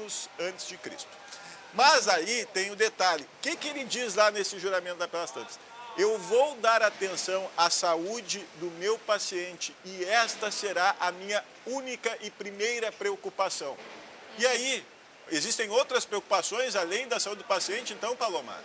anos antes de Cristo. Mas aí tem o detalhe, o que ele diz lá nesse juramento da Pelas Tantas? Eu vou dar atenção à saúde do meu paciente e esta será a minha única e primeira preocupação. E aí, existem outras preocupações além da saúde do paciente, então, Paloma?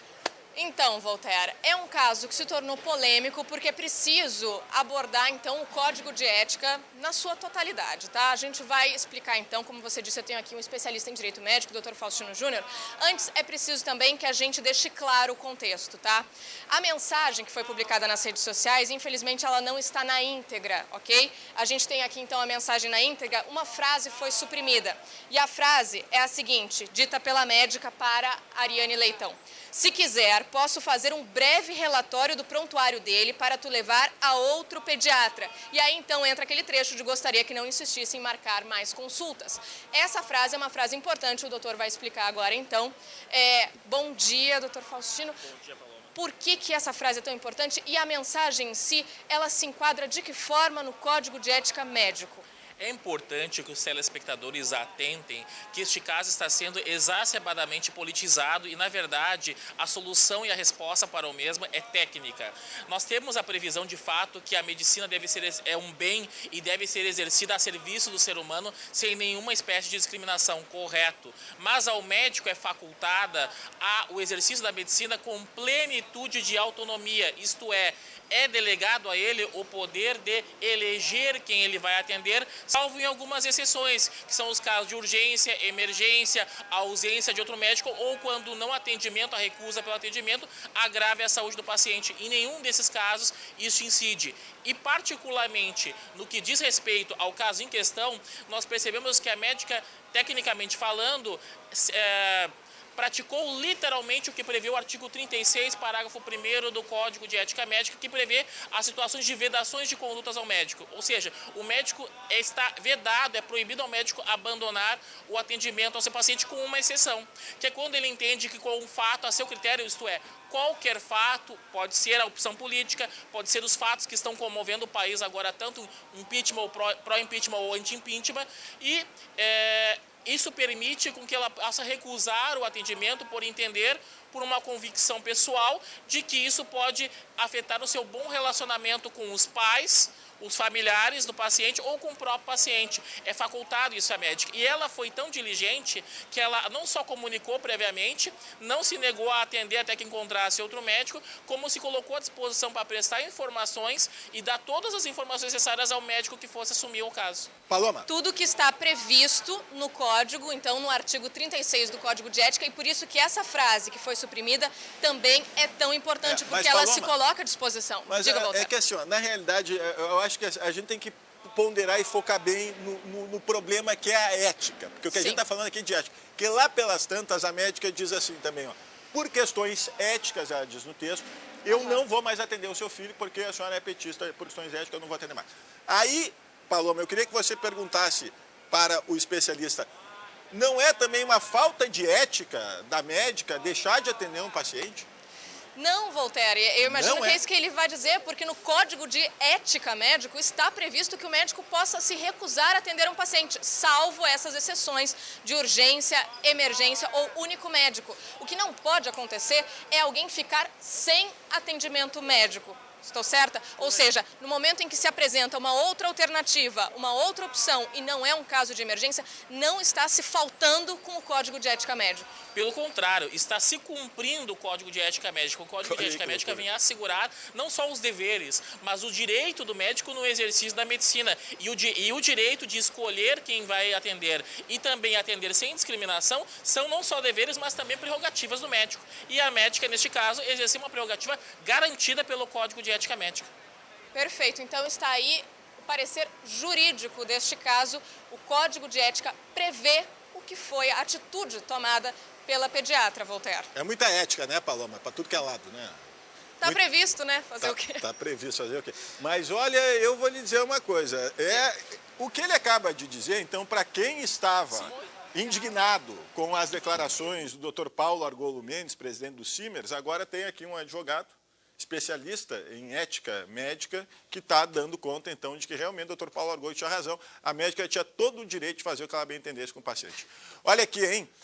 Então, Voltaire, é um caso que se tornou polêmico porque é preciso abordar, então, o Código de Ética na sua totalidade, tá? A gente vai explicar, então, como você disse, eu tenho aqui um especialista em Direito Médico, o Dr. Faustino Júnior. Antes, é preciso também que a gente deixe claro o contexto, tá? A mensagem que foi publicada nas redes sociais, infelizmente, ela não está na íntegra, ok? A gente tem aqui, então, a mensagem na íntegra, uma frase foi suprimida. E a frase é a seguinte, dita pela médica para Ariane Leitão. Se quiser, posso fazer um breve relatório do prontuário dele para tu levar a outro pediatra. E aí, então, entra aquele trecho de gostaria que não insistisse em marcar mais consultas. Essa frase é uma frase importante, o doutor vai explicar agora, então. Bom dia, doutor Faustino. Bom dia, Paloma. Por que essa frase é tão importante e a mensagem em si, ela se enquadra de que forma no Código de Ética Médico? É importante que os telespectadores atentem que este caso está sendo exacerbadamente politizado e, na verdade, a solução e a resposta para o mesmo é técnica. Nós temos a previsão de fato que a medicina deve ser um bem e deve ser exercida a serviço do ser humano sem nenhuma espécie de discriminação, correto. Mas ao médico é facultada o exercício da medicina com plenitude de autonomia, isto é delegado a ele o poder de eleger quem ele vai atender, salvo em algumas exceções, que são os casos de urgência, emergência, ausência de outro médico ou quando não atendimento, a recusa pelo atendimento, agrave a saúde do paciente. Em nenhum desses casos isso incide. E particularmente no que diz respeito ao caso em questão, nós percebemos que a médica, tecnicamente falando, praticou literalmente o que prevê o artigo 36, parágrafo 1º do Código de Ética Médica, que prevê as situações de vedações de condutas ao médico. Ou seja, o médico está vedado, é proibido ao médico abandonar o atendimento ao seu paciente com uma exceção, que é quando ele entende que com um fato a seu critério, isto é, qualquer fato, pode ser a opção política, pode ser os fatos que estão comovendo o país agora, tanto impeachment, ou pró-impeachment ou anti-impeachment, e isso permite com que ela possa recusar o atendimento por entender, por uma convicção pessoal, de que isso pode afetar o seu bom relacionamento com os pais, os familiares do paciente ou com o próprio paciente. É facultado isso à médica. E ela foi tão diligente que ela não só comunicou previamente, não se negou a atender até que encontrasse outro médico, como se colocou à disposição para prestar informações e dar todas as informações necessárias ao médico que fosse assumir o caso. Paloma. Tudo que está previsto no Código, então no artigo 36 do Código de Ética, e por isso que essa frase que foi suprimida também é tão importante, porque ela se coloca à disposição. Mas Diga, é que assim, ó, na realidade, eu acho que a gente tem que ponderar e focar bem no problema que é a ética. Porque o que a gente está falando aqui é de ética. Porque lá pelas tantas, a médica diz assim também, ó, por questões éticas, ela diz no texto, eu não vou mais atender o seu filho porque a senhora é petista, por questões éticas eu não vou atender mais. Aí, Paloma, eu queria que você perguntasse para o especialista, não é também uma falta de ética da médica deixar de atender um paciente? Não, Voltaire, eu imagino que é isso que ele vai dizer, porque no Código de Ética Médico está previsto que o médico possa se recusar a atender um paciente, salvo essas exceções de urgência, emergência ou único médico. O que não pode acontecer é alguém ficar sem atendimento médico. Estou certa? Ou seja, no momento em que se apresenta uma outra alternativa, uma outra opção e não é um caso de emergência, não está se faltando com o Código de Ética Médica. Pelo contrário, está se cumprindo o Código de Ética Médica. O Código de Ética Médica vem assegurar não só os deveres, mas o direito do médico no exercício da medicina e o direito de escolher quem vai atender e também atender sem discriminação são não só deveres, mas também prerrogativas do médico. E a médica, neste caso, exerce uma prerrogativa garantida pelo Código de Ética Médica. Perfeito. Então está aí o parecer jurídico deste caso. O Código de Ética prevê o que foi a atitude tomada pela pediatra, Voltaire. É muita ética, né, Paloma? Para tudo que é lado, né? Está previsto, né? Fazer o quê? Está previsto fazer o quê? Mas olha, eu vou lhe dizer uma coisa. O que ele acaba de dizer, então, para quem estava indignado com as declarações do Dr. Paulo Argolo Mendes, presidente do Simers, agora tem aqui um advogado especialista em ética médica, que está dando conta, então, de que realmente o Dr. Paulo Argoi tinha razão. A médica tinha todo o direito de fazer o que ela bem entendesse com o paciente. Olha aqui, hein?